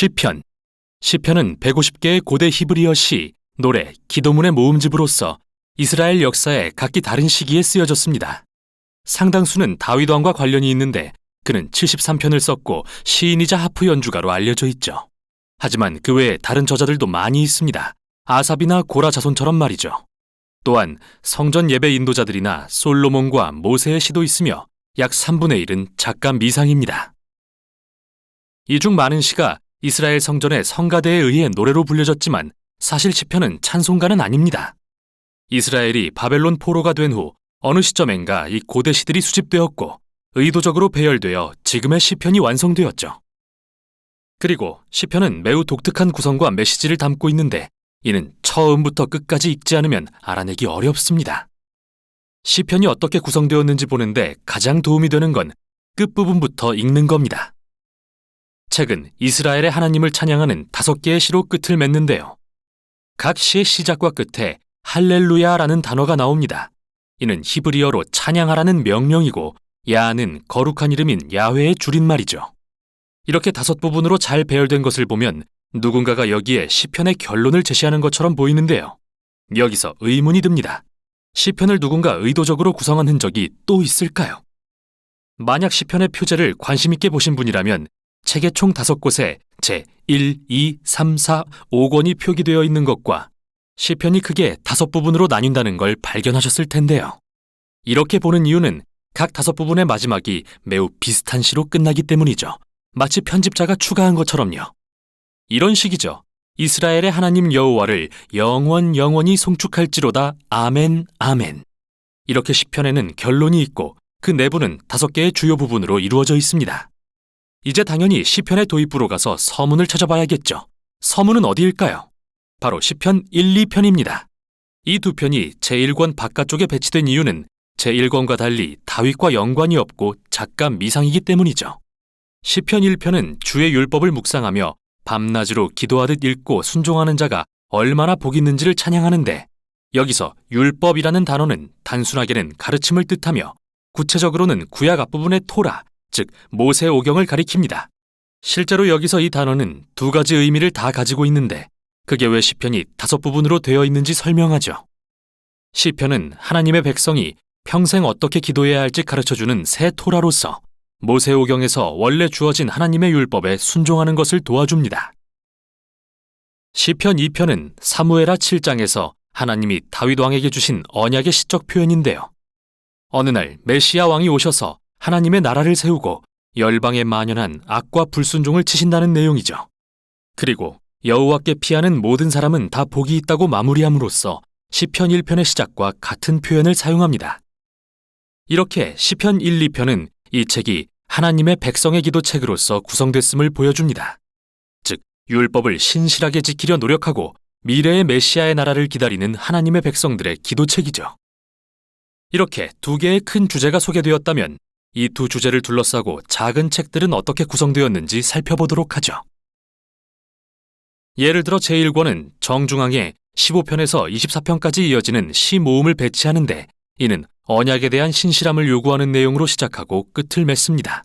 시편. 시편은 150개의 고대 히브리어 시, 노래, 기도문의 모음집으로서 이스라엘 역사에 각기 다른 시기에 쓰여졌습니다. 상당수는 다윗 왕과 관련이 있는데 그는 73편을 썼고 시인이자 하프 연주가로 알려져 있죠. 하지만 그 외에 다른 저자들도 많이 있습니다. 아삽이나 고라 자손처럼 말이죠. 또한 성전 예배 인도자들이나 솔로몬과 모세의 시도 있으며 약 3분의 1은 작가 미상입니다. 이 중 많은 시가 이스라엘 성전의 성가대에 의해 노래로 불려졌지만 사실 시편은 찬송가는 아닙니다. 이스라엘이 바벨론 포로가 된 후 어느 시점엔가 이 고대 시들이 수집되었고 의도적으로 배열되어 지금의 시편이 완성되었죠. 그리고 시편은 매우 독특한 구성과 메시지를 담고 있는데 이는 처음부터 끝까지 읽지 않으면 알아내기 어렵습니다. 시편이 어떻게 구성되었는지 보는데 가장 도움이 되는 건 끝부분부터 읽는 겁니다. 책은 이스라엘의 하나님을 찬양하는 5개의 시로 끝을 맺는데요. 각 시의 시작과 끝에 할렐루야라는 단어가 나옵니다. 이는 히브리어로 찬양하라는 명령이고 야는 거룩한 이름인 야훼의 줄임말이죠. 이렇게 5부분으로 잘 배열된 것을 보면 누군가가 여기에 시편의 결론을 제시하는 것처럼 보이는데요. 여기서 의문이 듭니다. 시편을 누군가 의도적으로 구성한 흔적이 또 있을까요? 만약 시편의 표제를 관심 있게 보신 분이라면 책의 총 5곳에 제 1, 2, 3, 4, 5권이 표기되어 있는 것과 시편이 크게 5부분으로 나뉜다는 걸 발견하셨을 텐데요. 이렇게 보는 이유는 각 5부분의 마지막이 매우 비슷한 시로 끝나기 때문이죠. 마치 편집자가 추가한 것처럼요. 이런 식이죠. 이스라엘의 하나님 여호와를 영원히 송축할지로다. 아멘, 아멘. 이렇게 시편에는 결론이 있고 그 내부는 5개의 주요 부분으로 이루어져 있습니다. 이제 당연히 시편의 도입부로 가서 서문을 찾아봐야겠죠. 서문은 어디일까요? 바로 시편 1, 2편입니다. 이 두 편이 제1권 바깥쪽에 배치된 이유는 제1권과 달리 다윗과 연관이 없고 작가 미상이기 때문이죠. 시편 1편은 주의 율법을 묵상하며 밤낮으로 기도하듯 읽고 순종하는 자가 얼마나 복이 있는지를 찬양하는데 여기서 율법이라는 단어는 단순하게는 가르침을 뜻하며 구체적으로는 구약 앞부분의 토라, 즉 모세오경을 가리킵니다. 실제로 여기서 이 단어는 2가지 의미를 다 가지고 있는데 그게 왜 시편이 5부분으로 되어 있는지 설명하죠. 시편은 하나님의 백성이 평생 어떻게 기도해야 할지 가르쳐주는 새 토라로서 모세오경에서 원래 주어진 하나님의 율법에 순종하는 것을 도와줍니다. 시편 2편은 사무엘하 7장에서 하나님이 다윗 왕에게 주신 언약의 시적 표현인데요. 어느 날 메시아 왕이 오셔서 하나님의 나라를 세우고 열방에 만연한 악과 불순종을 치신다는 내용이죠. 그리고 여호와께 피하는 모든 사람은 다 복이 있다고 마무리함으로써 시편 1편의 시작과 같은 표현을 사용합니다. 이렇게 시편 1, 2편은 이 책이 하나님의 백성의 기도책으로서 구성됐음을 보여줍니다. 즉, 율법을 신실하게 지키려 노력하고 미래의 메시아의 나라를 기다리는 하나님의 백성들의 기도책이죠. 이렇게 2개의 큰 주제가 소개되었다면 이 2 주제를 둘러싸고 작은 책들은 어떻게 구성되었는지 살펴보도록 하죠. 예를 들어 제1권은 정중앙에 15편에서 24편까지 이어지는 시 모음을 배치하는데 이는 언약에 대한 신실함을 요구하는 내용으로 시작하고 끝을 맺습니다.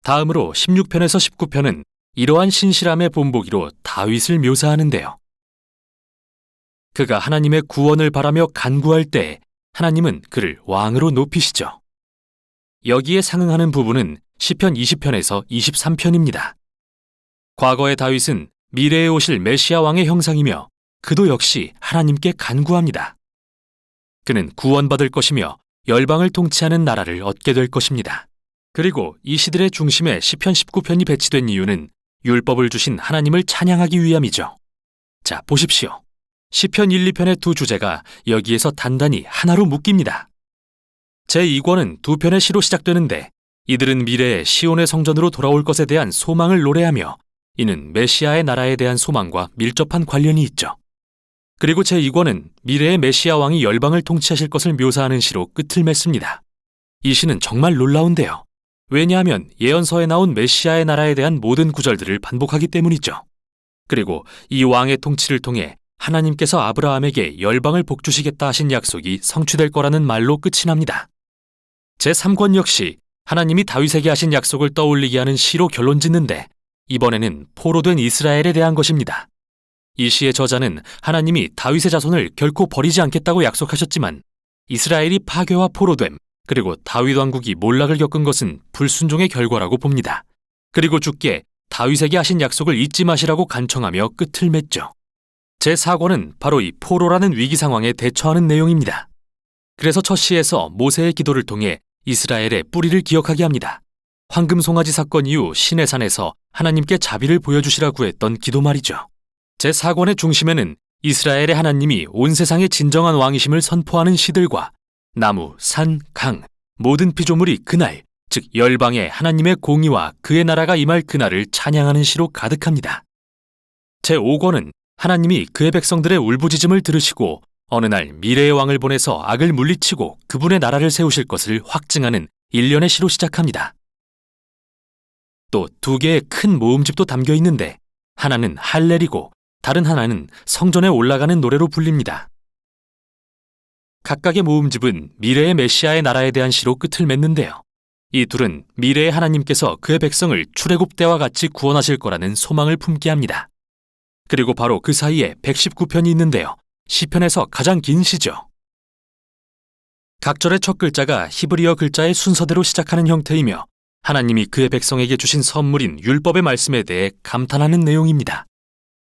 다음으로 16편에서 19편은 이러한 신실함의 본보기로 다윗을 묘사하는데요. 그가 하나님의 구원을 바라며 간구할 때 하나님은 그를 왕으로 높이시죠. 여기에 상응하는 부분은 시편 20편에서 23편입니다. 과거의 다윗은 미래에 오실 메시아 왕의 형상이며 그도 역시 하나님께 간구합니다. 그는 구원받을 것이며 열방을 통치하는 나라를 얻게 될 것입니다. 그리고 이 시들의 중심에 시편 19편이 배치된 이유는 율법을 주신 하나님을 찬양하기 위함이죠. 자, 보십시오. 시편 1, 2편의 2 주제가 여기에서 단단히 하나로 묶입니다. 제2권은 2편의 시로 시작되는데 이들은 미래에 시온의 성전으로 돌아올 것에 대한 소망을 노래하며 이는 메시아의 나라에 대한 소망과 밀접한 관련이 있죠. 그리고 제2권은 미래의 메시아 왕이 열방을 통치하실 것을 묘사하는 시로 끝을 맺습니다. 이 시는 정말 놀라운데요. 왜냐하면 예언서에 나온 메시아의 나라에 대한 모든 구절들을 반복하기 때문이죠. 그리고 이 왕의 통치를 통해 하나님께서 아브라함에게 열방을 복주시겠다 하신 약속이 성취될 거라는 말로 끝이 납니다. 제3권 역시 하나님이 다윗에게 하신 약속을 떠올리게 하는 시로 결론 짓는데 이번에는 포로된 이스라엘에 대한 것입니다. 이 시의 저자는 하나님이 다윗의 자손을 결코 버리지 않겠다고 약속하셨지만 이스라엘이 파괴와 포로됨, 그리고 다윗 왕국이 몰락을 겪은 것은 불순종의 결과라고 봅니다. 그리고 주께 다윗에게 하신 약속을 잊지 마시라고 간청하며 끝을 맺죠. 제4권은 바로 이 포로라는 위기 상황에 대처하는 내용입니다. 그래서 첫 시에서 모세의 기도를 통해 이스라엘의 뿌리를 기억하게 합니다. 황금송아지 사건 이후 시내산에서 하나님께 자비를 보여주시라 구했던 기도 말이죠. 제4권의 중심에는 이스라엘의 하나님이 온 세상의 진정한 왕이심을 선포하는 시들과 나무, 산, 강, 모든 피조물이 그날, 즉 열방에 하나님의 공의와 그의 나라가 임할 그날을 찬양하는 시로 가득합니다. 제5권은 하나님이 그의 백성들의 울부짖음을 들으시고 어느 날 미래의 왕을 보내서 악을 물리치고 그분의 나라를 세우실 것을 확증하는 일련의 시로 시작합니다. 또 두 개의 큰 모음집도 담겨 있는데 하나는 할렐이고 다른 하나는 성전에 올라가는 노래로 불립니다. 각각의 모음집은 미래의 메시아의 나라에 대한 시로 끝을 맺는데요. 이 둘은 미래의 하나님께서 그의 백성을 출애굽 때와 같이 구원하실 거라는 소망을 품게 합니다. 그리고 바로 그 사이에 119편이 있는데요. 시편에서 가장 긴 시죠. 각 절의 첫 글자가 히브리어 글자의 순서대로 시작하는 형태이며 하나님이 그의 백성에게 주신 선물인 율법의 말씀에 대해 감탄하는 내용입니다.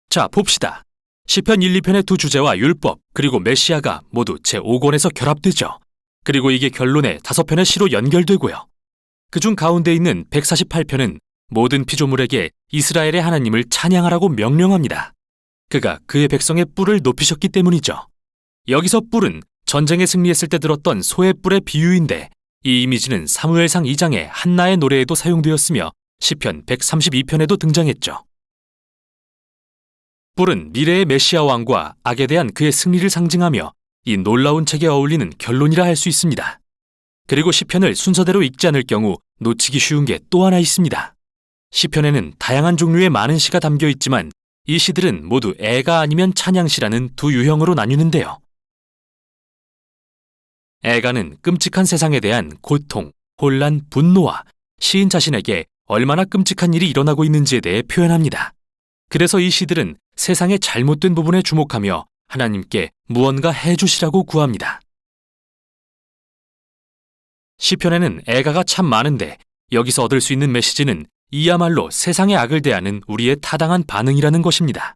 자, 봅시다. 시편 1, 2편의 두 주제와 율법, 그리고 메시아가 모두 제5권에서 결합되죠. 그리고 이게 결론에 5편의 시로 연결되고요. 그중 가운데 있는 148편은 모든 피조물에게 이스라엘의 하나님을 찬양하라고 명령합니다. 그가 그의 백성의 뿔을 높이셨기 때문이죠. 여기서 뿔은 전쟁에 승리했을 때 들었던 소의 뿔의 비유인데 이 이미지는 사무엘상 2장의 한나의 노래에도 사용되었으며 시편 132편에도 등장했죠. 뿔은 미래의 메시아 왕과 악에 대한 그의 승리를 상징하며 이 놀라운 책에 어울리는 결론이라 할 수 있습니다. 그리고 시편을 순서대로 읽지 않을 경우 놓치기 쉬운 게 또 하나 있습니다. 시편에는 다양한 종류의 많은 시가 담겨 있지만 이 시들은 모두 애가 아니면 찬양시라는 두 유형으로 나뉘는데요. 애가는 끔찍한 세상에 대한 고통, 혼란, 분노와 시인 자신에게 얼마나 끔찍한 일이 일어나고 있는지에 대해 표현합니다. 그래서 이 시들은 세상의 잘못된 부분에 주목하며 하나님께 무언가 해주시라고 구합니다. 시편에는 애가가 참 많은데 여기서 얻을 수 있는 메시지는 이야말로 세상의 악을 대하는 우리의 타당한 반응이라는 것입니다.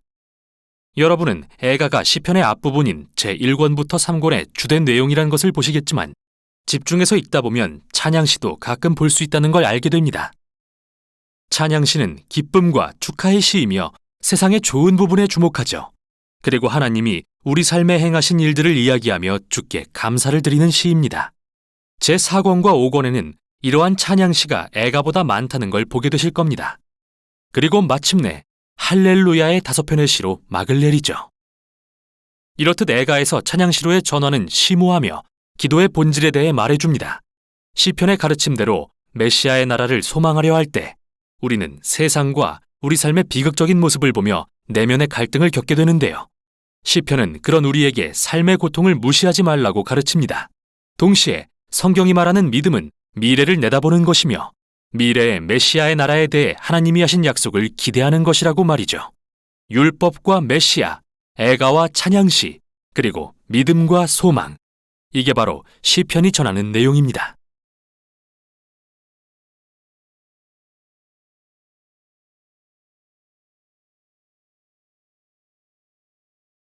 여러분은 애가가 시편의 앞부분인 제1권부터 3권의 주된 내용이라는 것을 보시겠지만 집중해서 읽다 보면 찬양시도 가끔 볼 수 있다는 걸 알게 됩니다. 찬양시는 기쁨과 축하의 시이며 세상의 좋은 부분에 주목하죠. 그리고 하나님이 우리 삶에 행하신 일들을 이야기하며 주께 감사를 드리는 시입니다. 제4권과 5권에는 이러한 찬양시가 애가보다 많다는 걸 보게 되실 겁니다. 그리고 마침내 할렐루야의 5편의 시로 막을 내리죠. 이렇듯 애가에서 찬양시로의 전환은 심오하며 기도의 본질에 대해 말해줍니다. 시편의 가르침대로 메시아의 나라를 소망하려 할 때 우리는 세상과 우리 삶의 비극적인 모습을 보며 내면의 갈등을 겪게 되는데요. 시편은 그런 우리에게 삶의 고통을 무시하지 말라고 가르칩니다. 동시에 성경이 말하는 믿음은 미래를 내다보는 것이며 미래의 메시아의 나라에 대해 하나님이 하신 약속을 기대하는 것이라고 말이죠. 율법과 메시아, 애가와 찬양시, 그리고 믿음과 소망. 이게 바로 시편이 전하는 내용입니다.